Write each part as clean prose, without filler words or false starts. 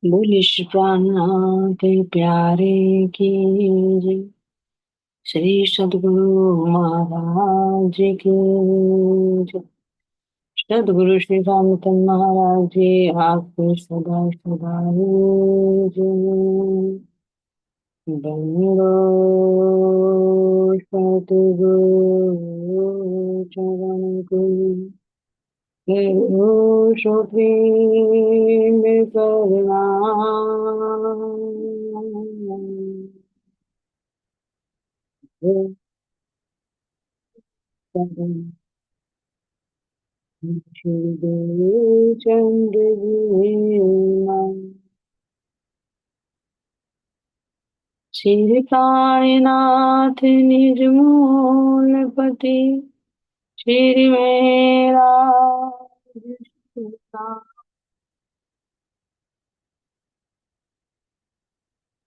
बोले श्रीनाथ प्यारे की जय। श्री सद्गुरु महाराज की जय। सद्गुरु श्री रामतन महाराज जी आपको सदा सदा जय। बंदो सतगुरु चरण को सुप्रीम करुणा चंद्र श्री साईनाथ निर्मूलपति श्री मेरा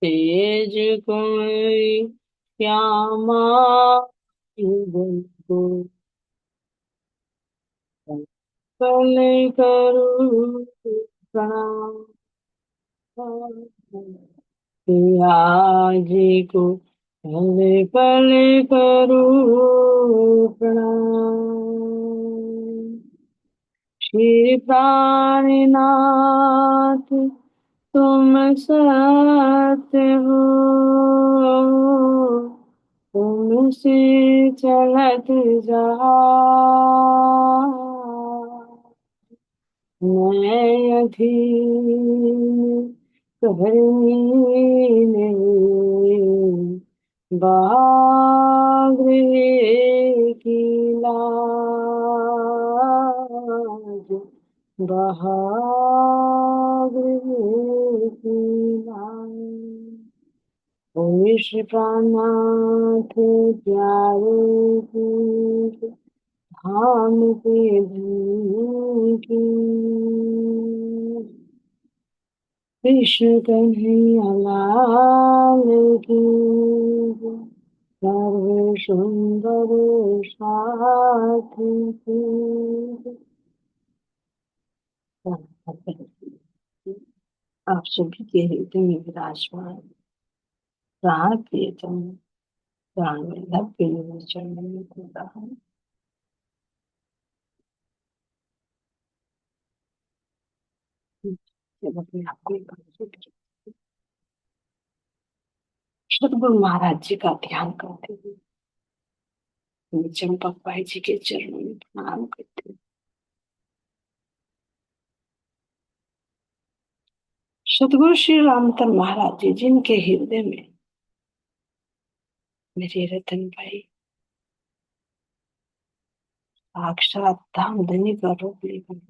तेज कोई श्यामा युगल को कल करूँ प्रणाम जी को पल पल करूँ प्रणाम। श्री प्राणनाथ तुम सत्य हो, तुमसे चलत जहाँ मैं अधीन करनी नहीं बाग्रे की लाज बहाग्रे की लाज। ओम श्री प्राणनाथ प्यारे की धाम के धनी की कृष्ण कन्हैया लाल की सर्व सुंदर साथी की। आप सभी के हृदय में विराजमान प्राण प्रियतम प्राण वल्लभ के लिए चरणों में होता है। जब अपने आप को सदगुरु महाराज जी का ध्यान करते हुए मैं चंपक भाई जी के चरणों में प्रणाम करती हूँ। सदगुरु श्री रामतन महाराज जी जिनके हृदय में मेरे रतन भाई साक्षात धामधनी का रूप लेकर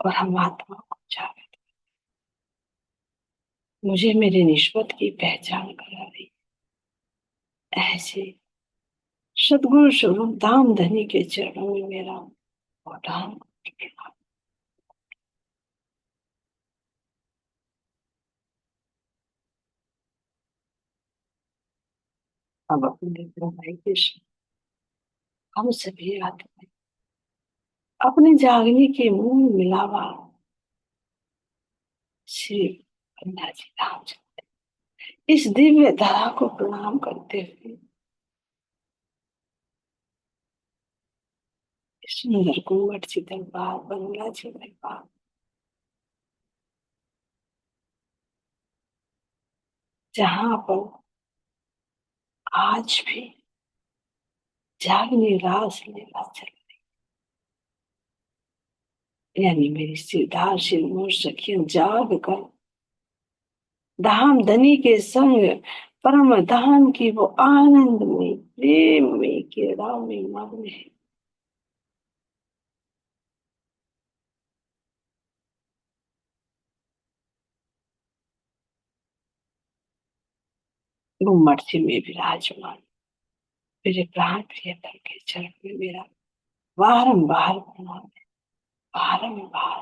और हम आत्मा को जागृत मुझे मेरे निस्बत की पहचान करा रही। ऐसे सदगुरु स्वरूप धामधनी के चरणों में मेरा प्रणाम। अब अपने भाई के हम सभी आत्मा अपने जागने के मूल मिलावा श्री अन्ना जी धाम इस दिव्य धारा को प्रणाम करते हुए इस सुंदर कुंवट जी दरबार बंगला जी दरबार जहाँ पर आज भी जागनी रास लीला चल यानी मेरी सिरदार सिरमौर सखियां जाग कर धाम धनी के संग परम धाम की वो आनंद में प्रेम में क्रीड़ा में मग्न है। वो मर्सी में विराजमान मेरे प्राण प्रियतम के चरण में मेरा बारंबार प्रणाम है। बारंबार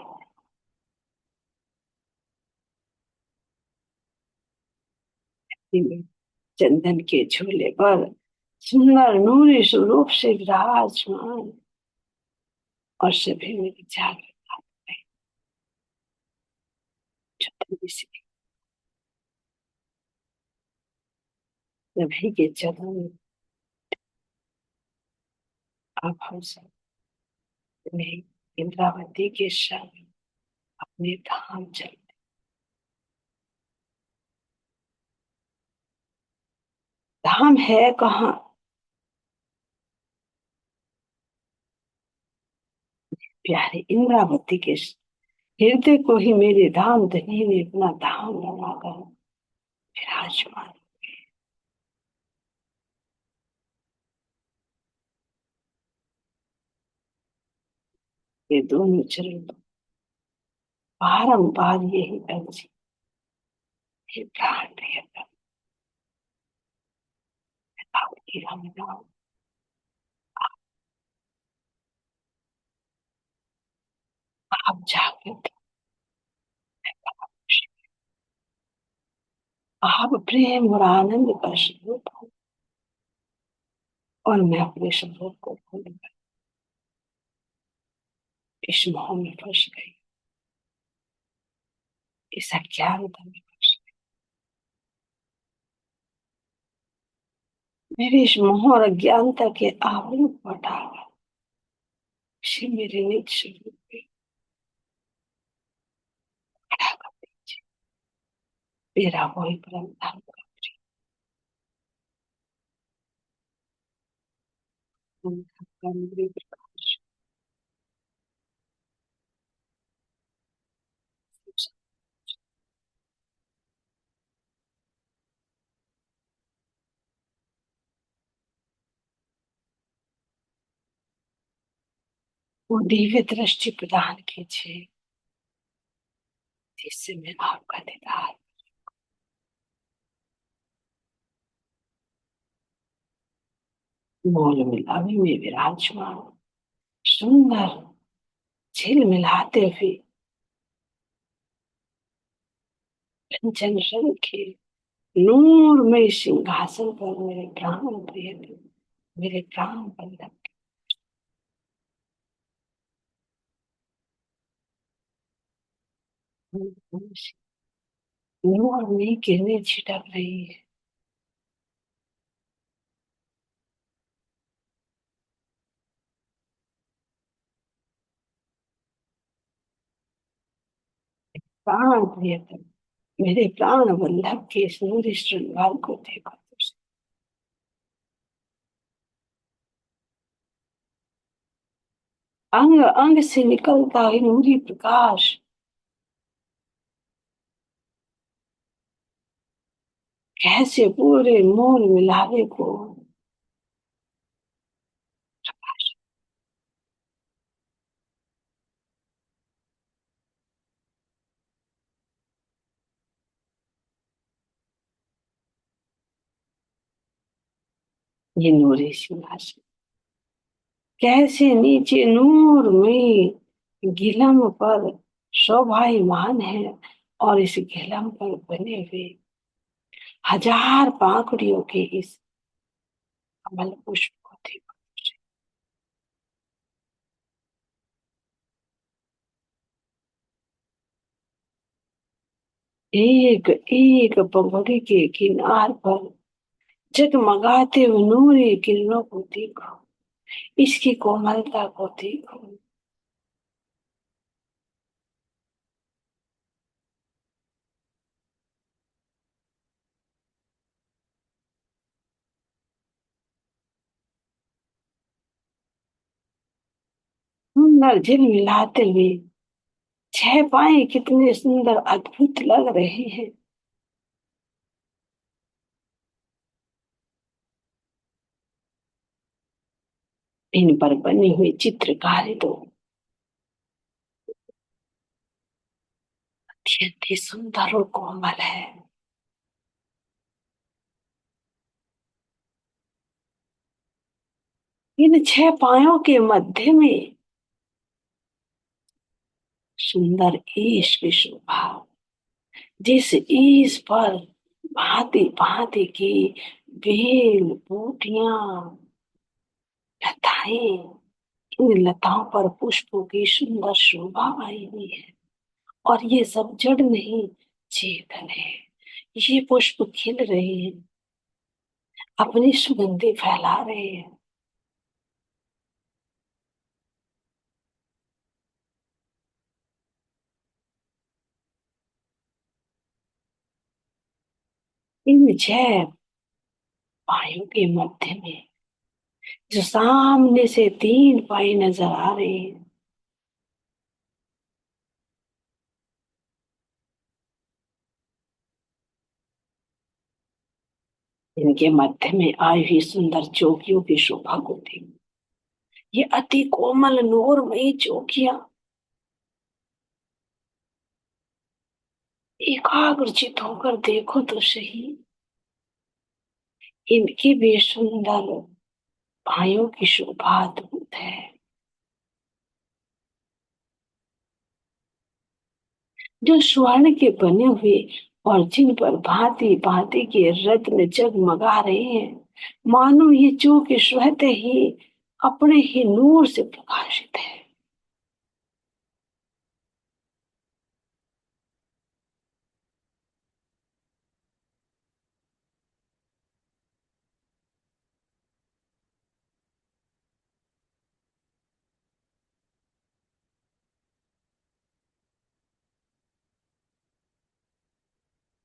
चंदन के झूले पर सुंदर नूरी स्वरूप से विराजमान और सभी मेरी जागृत छोटी सी सभी के चरण में आप हम सब में इंद्रावती के संग अपने धाम चल। धाम है कहाँ? प्यारे इंद्रावती के हृदय को ही मेरे धाम धनी ने अपना धाम बनाकर विराजमान। ये दोनों चरण बारंबार यही अर्जी, हे प्राण प्रियतम, आपकी हम नाम, आप जागृत, आप प्रेम और आनंद का स्वरूप हो और मैं अपने स्वरूप को भूल इस मोह में फंस गई, इस अज्ञानता में फंस गई। मेरे इस मोह और अज्ञानता के आवरण को हटाकर इसे मेरे निज स्वरूप में खड़ा कर दीजिए। मेरा वही परम धाम का प्रकाश वो दिव्य दृष्टि प्रदान कीजिए जिससे मैं आपका दीदार मोल मिलावे में विराजमान सुंदर झिलमिलाते हुए कंचन रंग के नूरमय सिंहासन पर मेरे प्राण प्रिय, मेरे प्राण बंधक नूर में किरणें छिटक रही है। प्राण प्रियतम, मेरे प्राण बंधक के इस नूरी श्रृंगार को देखो। अंग अंग से निकलता है नूरी प्रकाश, कैसे पूरे मोल मिलावे को प्रकाश। ये नूरी सिंहासन कैसे नीचे नूर में गिलम पर शोभायमान है और इस गिलम पर बने हुए हजार पाखड़ियों के इस कमल पुष्प को देखो। एक एक पगड़ी के किनार पर जगमगाते हुए नूरी किरणों को देखो, इसकी कोमलता को देखो। सुंदर झिलमिलाते हुए छह पाए कितने सुंदर अद्भुत लग रहे हैं। इन पर बनी हुई चित्रकारी तो अत्यंत ही सुंदर और कोमल है। इन छह पायों के मध्य में सुंदर ईश की शोभा, जिस ईश पर भांति भांति की बेल बूटियां लताएं, इन लताओं पर पुष्पों की सुंदर शोभा आई हुई है और ये सब जड़ नहीं, चेतन है। ये पुष्प खिल रहे हैं, अपनी सुगंधि फैला रहे हैं। इन छह पायों के मध्य में जो सामने से तीन पाए नजर आ रहे हैं, इनके मध्य में आई हुई सुंदर चौकियों की शोभा को देखो। ये अति कोमल नूरमयी चौकियां एकाग्रचित होकर देखो तो सही, इनकी भी सुंदर पायों की शोभा अद्भुत है। जो स्वर्ण के बने हुए और जिन पर भांति भांति के रत्न जगमगा रहे हैं, मानो ये चौके स्वतः ही अपने ही नूर से प्रकाशित है।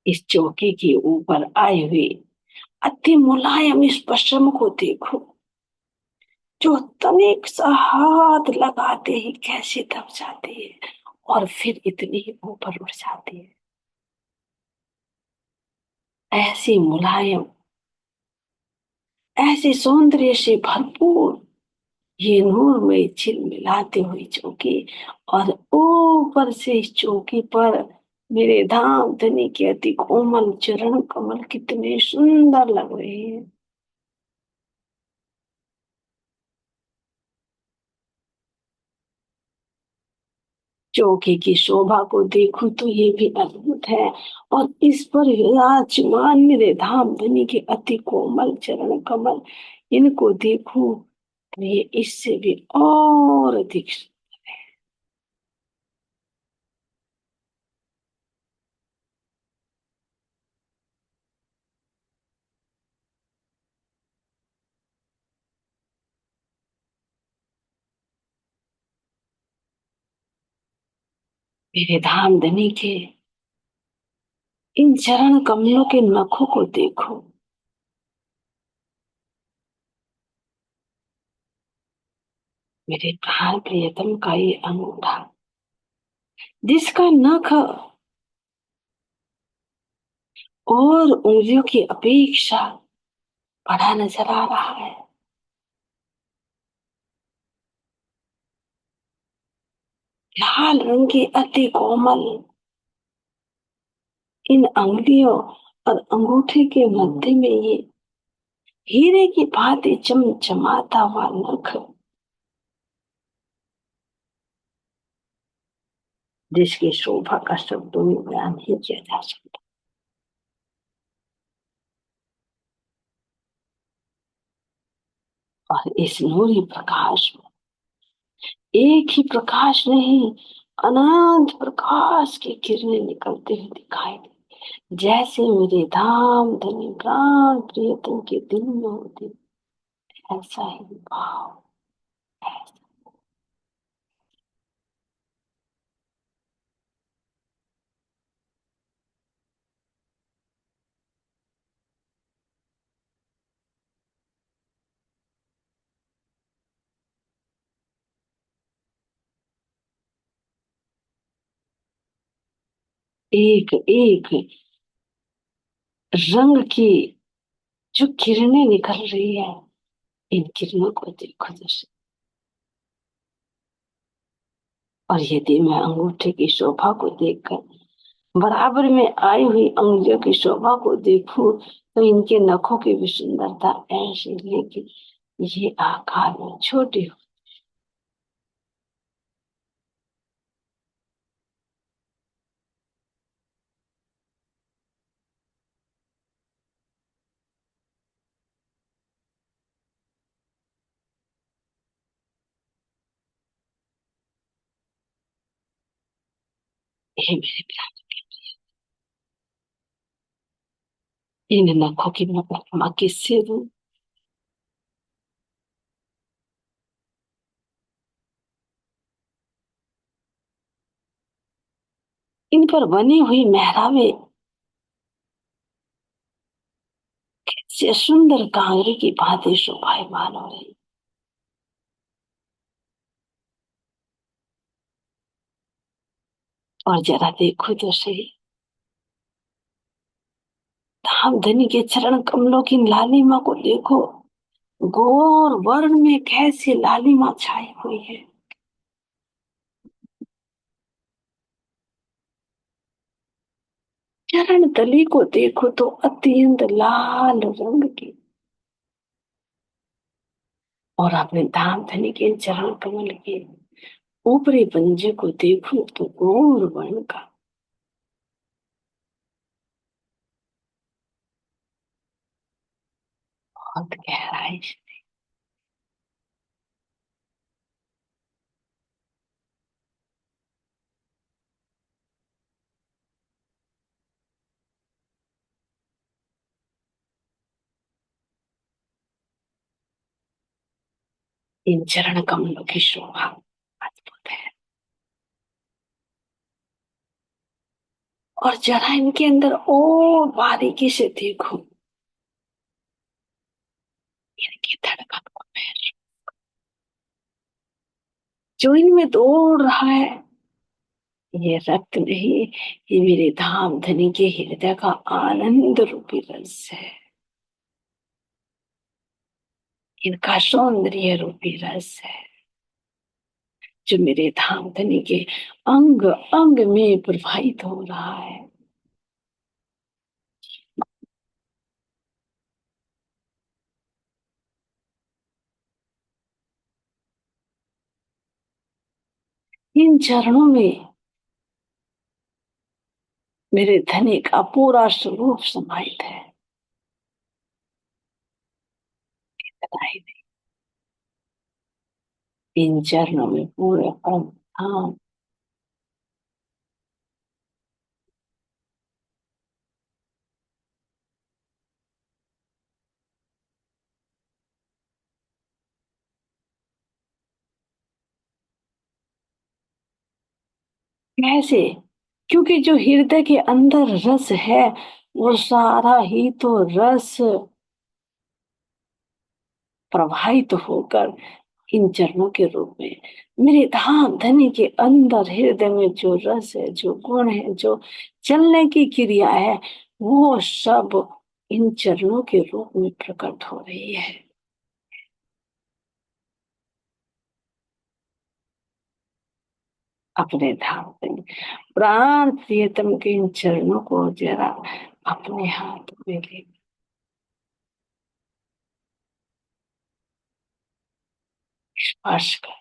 इस चौकी के ऊपर आए हुए अति मुलायम इस पश्चिम को देखो, जो तनिक सा हाथ लगाते ही कैसे दब जाती है और फिर इतनी ऊपर उठ जाती है। ऐसी मुलायम, ऐसे सौंदर्य से भरपूर ये नूर में झिलमिलाती हुई चौकी, और ऊपर से इस चौकी पर मेरे धाम धनी के अति कोमल चरण कमल कितने सुंदर लग रहे हैं। चौकी की शोभा को देखो तो ये भी अद्भुत है, और इस पर विराजमान मेरे धाम धनी के अति कोमल चरण कमल, इनको देखो तो ये इससे भी और अधिक। मेरे धाम धनी के इन चरण कमलों के नखों को देखो, मेरे प्राण प्रियतम का ये अंगूठा, जिसका नख और उंगलियों की अपेक्षा बड़ा नजर आ रहा है। लाल रंग की अति कोमल इन अंगुलियों और अंगूठे के मध्य में ये हीरे की भांति चमचमाता हुआ नख, जिसकी शोभा का शब्दों में बयान नहीं किया जा सकता। और इस नूरी प्रकाश में एक ही प्रकाश नहीं, अनंत प्रकाश की किरणें निकलते हुए दिखाई दे, जैसे मेरे धाम धनी प्राण प्रियतम के दिल में होती, ऐसा ही भाव। एक एक रंग की जो किरणें निकल रही है, इन किरणों को देखो जैसे। और यदि मैं अंगूठे की शोभा को देखकर बराबर में आई हुई अंगुलियों की शोभा को देखूं, तो इनके नखों की भी सुंदरता ऐसी, लेकिन ये आकार में छोटी हो। हे मेरे प्राण, इन नखों की मैं उपमा किससे दूं? इन पर बनी हुई मेहराबें से सुंदर कांगरी की भांति शोभायमान हो रही। और जरा देखो तो सही, धामधनी के चरण कमलों की लालिमा को देखो। गोर वर्ण में कैसी लालिमा छाई हुई है। चरण तली को देखो तो अत्यंत लाल रंग की। और अपने धामधनी के चरण कमल के ऊपरी पंजे को देखो तो गोर वर्ण का। बहुत गहराई से इन चरण कमलों की शोभा अद्भुत है। और जरा इनके अंदर और बारीकी से देखो, इनकी धड़कन को महसूस, जो इनमें दौड़ रहा है, ये रक्त नहीं, ये मेरे धाम धनी के हृदय का आनंद रूपी रस है। इनका सौंदर्य रूपी रस है, जो मेरे धाम धनी के अंग अंग में प्रवाहित हो रहा है। इन चरणों में मेरे धनी का पूरा स्वरूप समाहित है। बताइए, इन चरणों में पूरे अंग, हाँ, कैसे? क्योंकि जो हृदय के अंदर रस है, वो सारा ही तो रस प्रवाहित होकर इन चरणों के रूप में मेरे धाम धनी के अंदर हृदय में जो रस है, जो गुण है, जो चलने की क्रिया है, वो सब इन चरणों के रूप में प्रकट हो रही है। अपने धाम धनी प्राण प्रियतम के इन चरणों को जरा अपने हाथ में ले स्पर्श कर।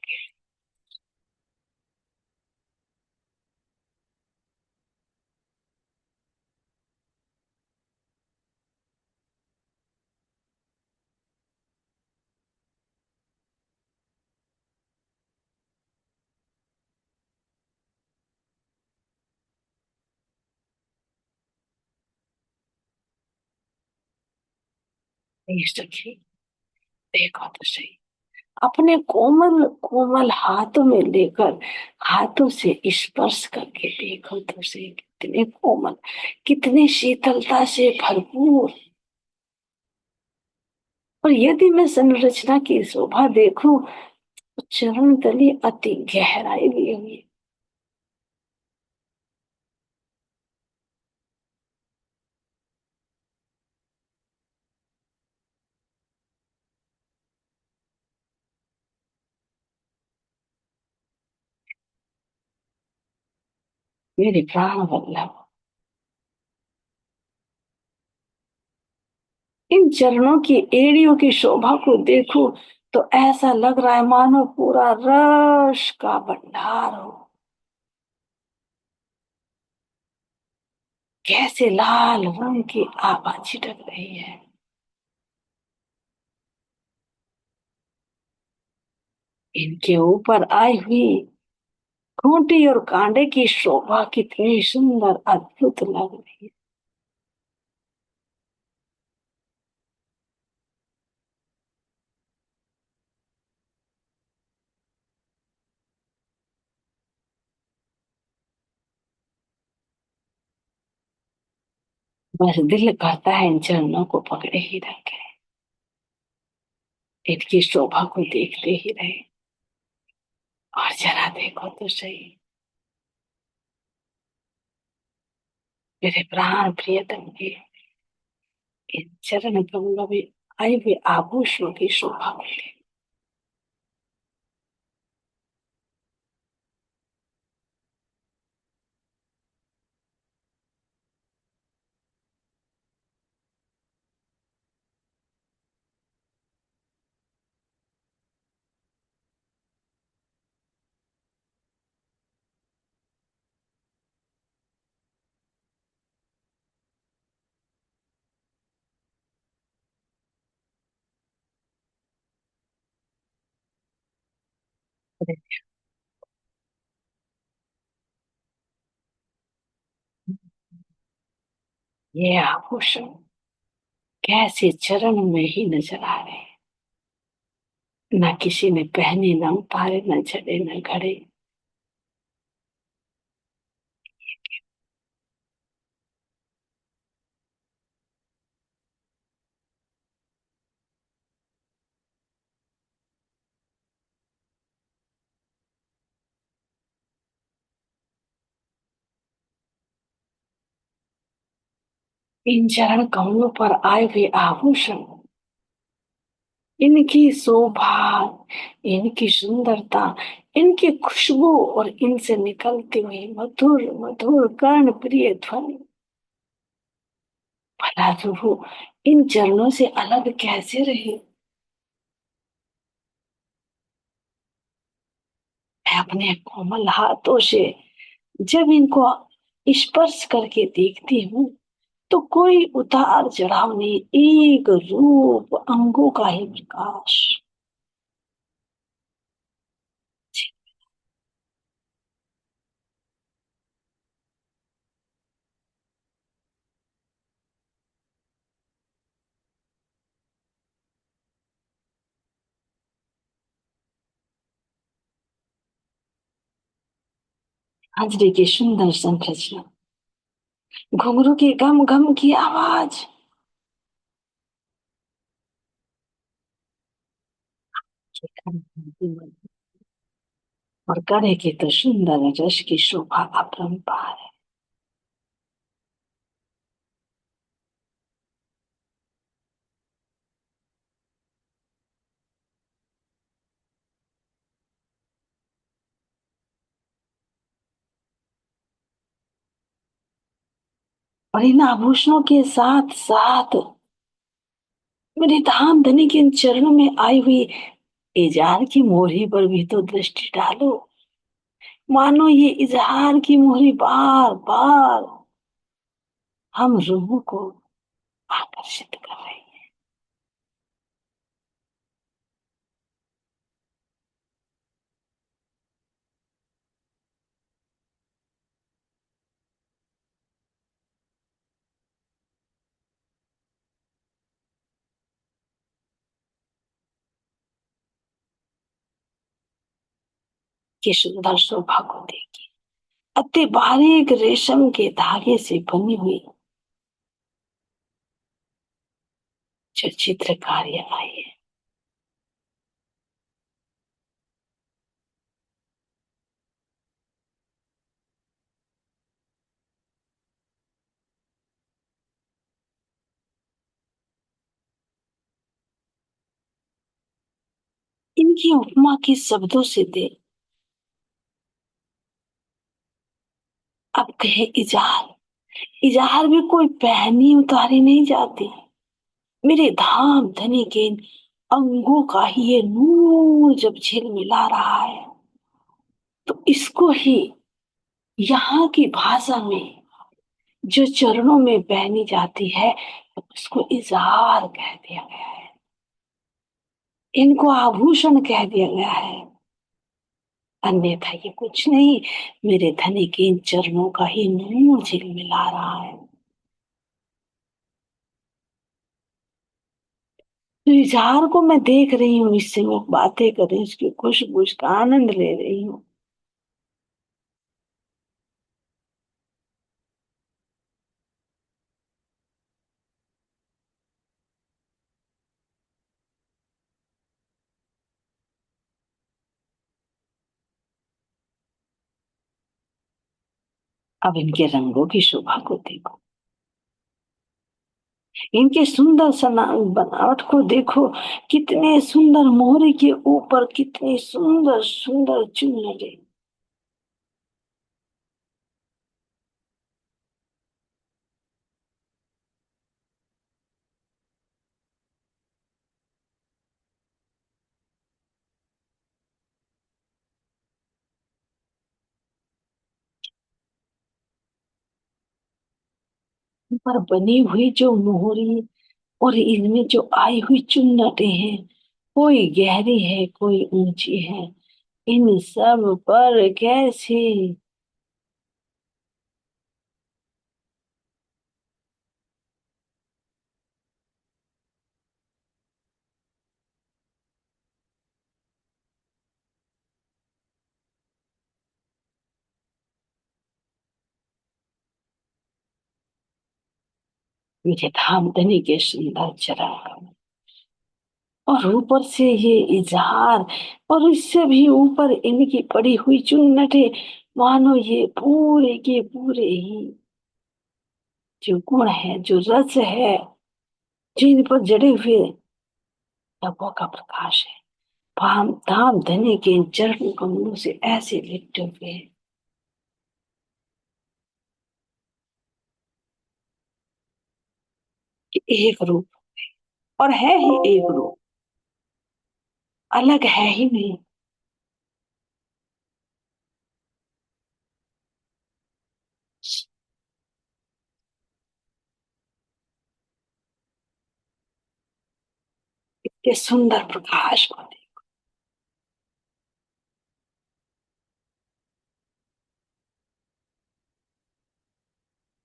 ये सखी, देखो तो सही, अपने कोमल कोमल हाथों में लेकर हाथों से स्पर्श करके देखो तो सही, कितने कोमल, कितने शीतलता से भरपूर। और यदि मैं संरचना की शोभा देखूं तो चरण तली अति गहराई लिए हुई। मेरे प्राण वल्लभ, इन चरणों की एड़ियों की शोभा को देखो तो ऐसा लग रहा है मानो पूरा रस का भंडार हो। कैसे लाल रंग की आभा छिटक रही है। इनके ऊपर आई हुई खूंटी और कांडे की शोभा कितनी सुंदर अद्भुत लग रही है। बस दिल करता है इन चरणों को पकड़े ही रखे, इनकी शोभा को देखते ही रहे। और जरा देखो तो सही, मेरे प्राण प्रियतम के इन चरण कमलों में आई हुई आभूषणों की शोभा मिले। ये आभूषण कैसे चरण में ही नजर आ रहे हैं, न किसी ने पहने, न उतारे, न जड़े न घड़े। इन चरण कमलों पर आए हुए आभूषण, इनकी शोभा, इनकी सुंदरता, इनकी खुशबू और इनसे निकलती हुई मधुर मधुर कर्ण प्रिय ध्वनि, भला प्रभु इन चरणों से अलग कैसे रहे। मैं अपने कोमल हाथों से जब इनको स्पर्श करके देखती हूँ तो कोई उतार चढ़ाव नहीं, एक रूप अंगों का ही प्रकाश। हाजरे की सुंदर संरचना, घुंघरू की गम गम की आवाज, और गले की तो सुंदर रस की शोभा अपरंपार है। और इन आभूषणों के साथ साथ मेरे धाम धनी के इन चरणों में आई हुई इजहार की मोहरी पर भी तो दृष्टि डालो। मानो ये इजहार की मोहरी बार बार हम रूहों को आकर्षित कर रही है। कि सुंदर शोभा को देखिए, अति बारीक रेशम के धागे से बनी हुई जो चित्रकारी आई है। इनकी उपमा किस शब्दों से दे। अब कहे इजहार, इजहार भी कोई पहनी उतारी नहीं जाती। मेरे धाम धनी के इन अंगों का ही ये नूर जब झिलमिला रहा है तो इसको ही यहाँ की भाषा में जो चरणों में पहनी जाती है तो उसको इजहार कह दिया गया है, इनको आभूषण कह दिया गया है। अन्यथा ये कुछ नहीं, मेरे धनी के इन चरणों का ही नूर झिलमिला रहा है। तो इजहार को मैं देख रही हूँ, इससे मैं बातें कर रही हूँ, इसकी खुशबू, इसका आनंद ले रही हूँ। अब इनके रंगों की शोभा को देखो, इनके सुंदर बनावट को देखो। कितने सुंदर मोहरे के ऊपर कितने सुंदर सुंदर चुनरी। पर बनी हुई जो मोहरी और इनमें जो आई हुई चुन्नटें हैं, कोई गहरी है कोई ऊंची है, इन सब पर कैसे। मुझे धामधनी के सुंदर चरण, और ऊपर से ये इजहार, और इससे भी ऊपर इनकी पड़ी हुई चुन्नटें, मानो ये पूरे के पूरे ही जो गुण है, जो रस है, जो इन पर जड़े हुए तत्वों का प्रकाश है। धाम धाम धनी के इन चरण कमलों से ऐसे लिपटे हुए हैं कि एक रूप, और है ही एक रूप, अलग है ही नहीं। ये सुंदर प्रकाश को दे,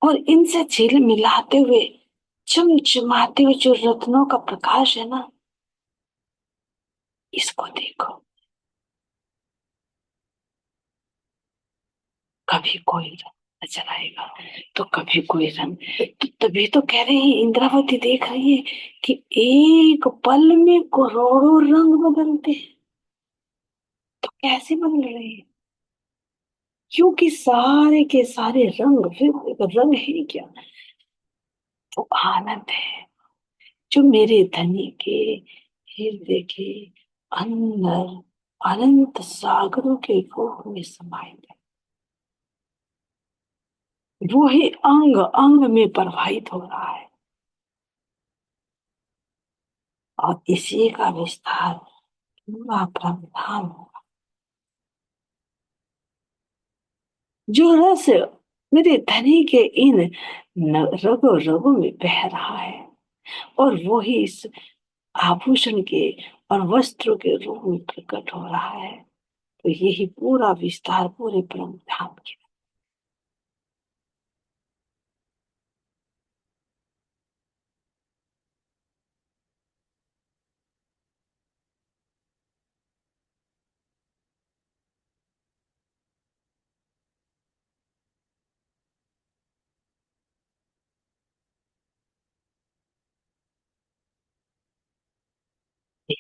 और इनसे झिल मिलाते हुए चमचमाते हुए जो रत्नों का प्रकाश है ना, इसको देखो। कभी कोई रंग नजर आएगा, तो कभी कोई रंग। तो तभी तो कह रहे हैं, इंद्रावती देख रही है कि एक पल में करोड़ों रंग बदलते हैं। तो कैसे बदल रहे हैं? क्योंकि सारे के सारे रंग, फिर रंग है क्या? वो आनंद है जो मेरे धनी के हृदय के अंदर अनंत सागरों के रूप में समाये है। वो ही अंग अंग में प्रवाहित हो रहा है, और इसी का विस्तार पूरा ब्रह्मांड होगा। जो रस मेरे धनी के इन रगो रगों में बह रहा है, और वो ही इस आभूषण के और वस्त्रों के रूप में प्रकट हो रहा है। तो यही पूरा विस्तार पूरे ब्रह्म धाम की।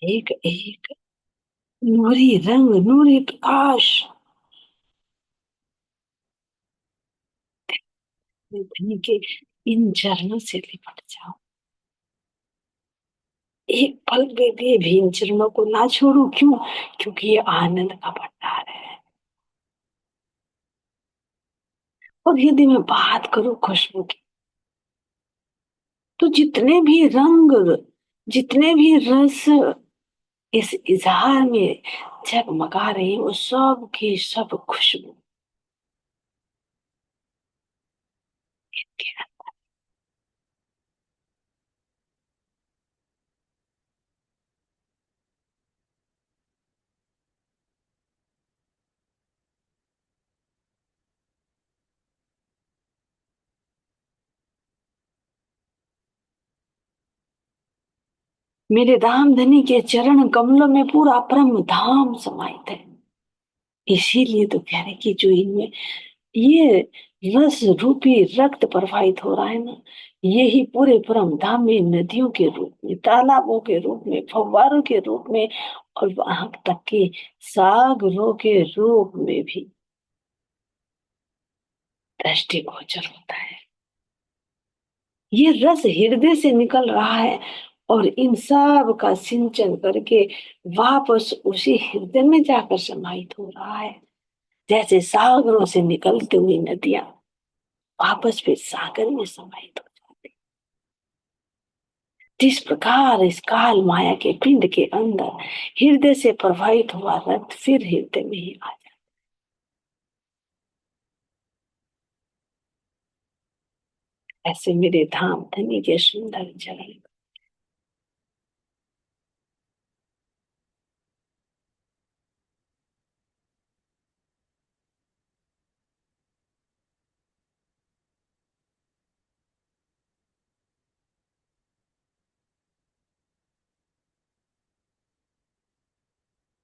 एक एक नूरी रंग, नूरी प्रकाश, धनी के इन चरणों से लिपट जाओ। एक पल भी इन चरणों को ना छोड़ो। क्यों? क्योंकि ये आनंद का भंडार है। और यदि मैं बात करूं खुशबू की, तो जितने भी रंग, जितने भी रस इस इजहार में जगमगा रही है, वो सब की सब खुशबू के। मेरे धाम धनी के चरण कमलों में पूरा ब्रह्म धाम समाहित है। इसीलिए तो कह रहे कि जो इनमें ये रस रूपी रक्त प्रवाहित हो रहा है ना, यही पूरे परम धाम में नदियों के रूप में, तालाबों के रूप में, फव्वारों के रूप में, और वहां तक के सागरों के रूप में भी दृष्टिगोचर होता है। ये रस हृदय से निकल रहा है और इन सब का सिंचन करके वापस उसी हृदय में जाकर समाहित हो रहा है। जैसे सागरों से निकलती हुई नदियां वापस फिर सागर में समाहित हो जाती, जिस प्रकार इस काल माया के पिंड के अंदर हृदय से प्रवाहित हुआ रक्त फिर हृदय में ही आ जाए। ऐसे मेरे धाम धनी के सुंदर चरण,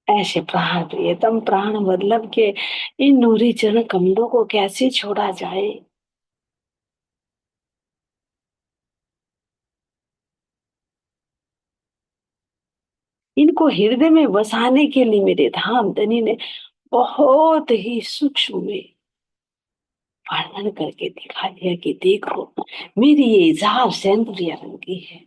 ऐसे प्राण प्रियतम प्राण वल्लभ के इन नूरी चरण कमलों को कैसे छोड़ा जाए। इनको हृदय में बसाने के लिए मेरे धाम धनी ने बहुत ही सूक्ष्म में वर्णन करके दिखा दिया कि देखो, मेरी ये इजार सेंदुरिया रंग की है,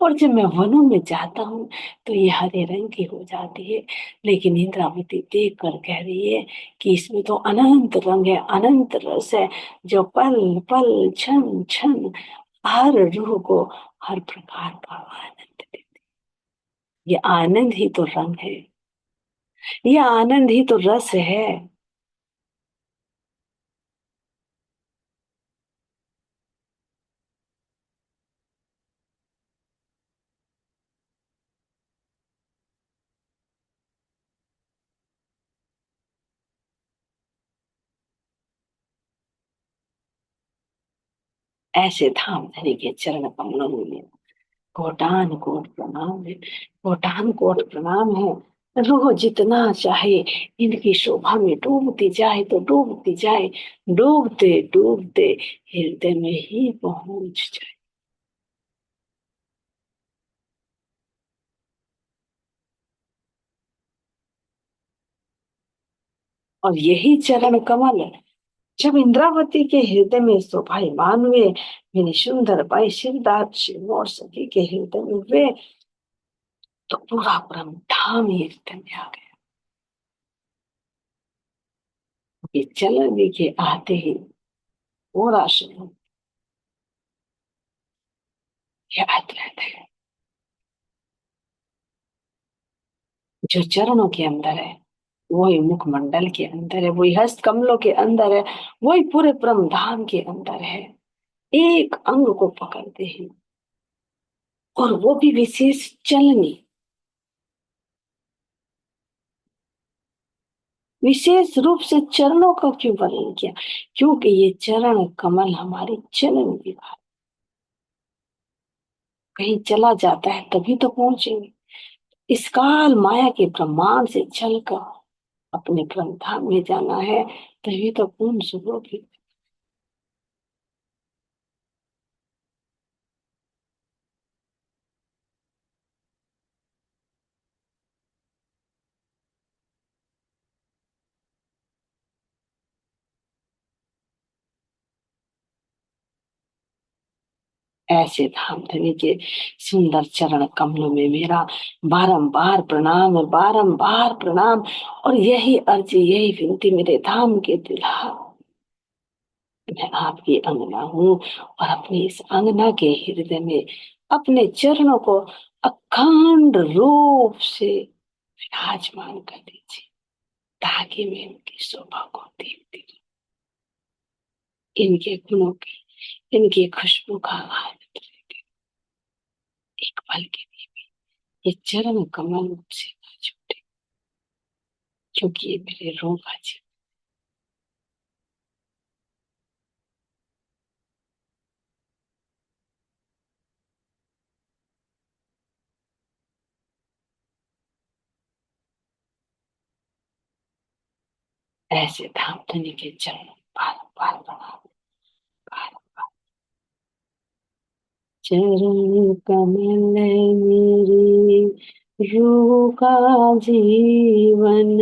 और जब मैं वनों में जाता हूँ तो ये हरे रंग की हो जाती है। लेकिन इंद्रावती देख कर कह रही है कि इसमें तो अनंत रंग है, अनंत रस है, जो पल पल क्षण क्षण हर रूह को हर प्रकार का आनंद देते। ये आनंद ही तो रंग है, ये आनंद ही तो रस है। ऐसे धाम धनी के चरण कमलों में कोटान कोट प्रणाम है, कोटान कोट प्रणाम है। रूह जितना चाहे इनकी शोभा में डूबती जाए तो डूबती जाए, डूबते डूबते हृदय में ही पहुंच जाए। और यही चरण कमल जब इंद्रावती के हृदय में शोभायमान हुए, मेरी सुंदर बाई सिद्धार्थ और सखी के हृदय में हुए, तो पूरा ब्रह्म धाम ही हृदय में आ गया। ये चलन के आते ही पूरा शुरू, ये अद्वैत है जो चरणों के अंदर है, वही मुखमंडल के अंदर है, वही हस्त कमलों के अंदर है, वही पूरे परम धाम के अंदर है। एक अंग को पकड़ते हैं, और वो भी विशेष चलनी, विशेष रूप से चरणों का क्यों वर्णन किया? क्योंकि ये चरण कमल हमारे चलन विभाग, कहीं चला जाता है तभी तो पहुंचेंगे। इस काल माया के ब्रह्मांड से चलकर अपने परम धाम में जाना है, तभी तो पूर्ण सुख होगी। ऐसे धाम धनी के सुंदर चरण कमलों में मेरा बारंबार प्रणाम है, बारंबार प्रणाम। और यही अर्जी, यही विनती मेरे धाम के दुल्हा, मैं आपकी अंगना हूँ, और अपनी इस अंगना के हृदय में अपने चरणों को अखंड रूप से विराजमान कर दीजिए, ताकि मैं इनकी शोभा को देखती रहूं, इनके गुणों की, इनकी खुशबू का आनंद लेती रहूं। एक पल के लिए ये चरण कमल मुझसे ना छूटे, क्योंकि ये मेरे रूह का जीवन। ऐसे धाम धनी के चरण बार बार बना। चरण कमल मेरी रूह का जीवन,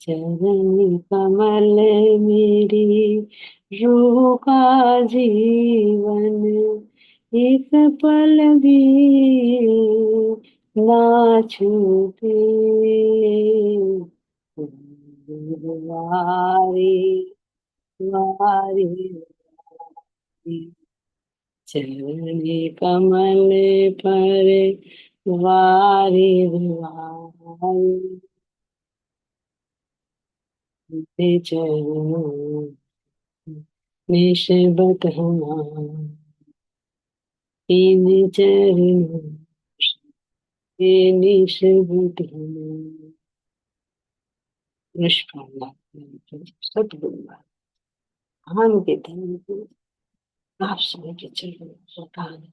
चरण कमल मेरी रूह का जीवन, एक पल भी ना छूटे वारी वारी चरणी कमल पर वारी वारी चरणों निष्बत हमारे इन चरणों से निष्बत हमारे निष्कामना सतगुरु हम के धन को आप सभी के चरणों में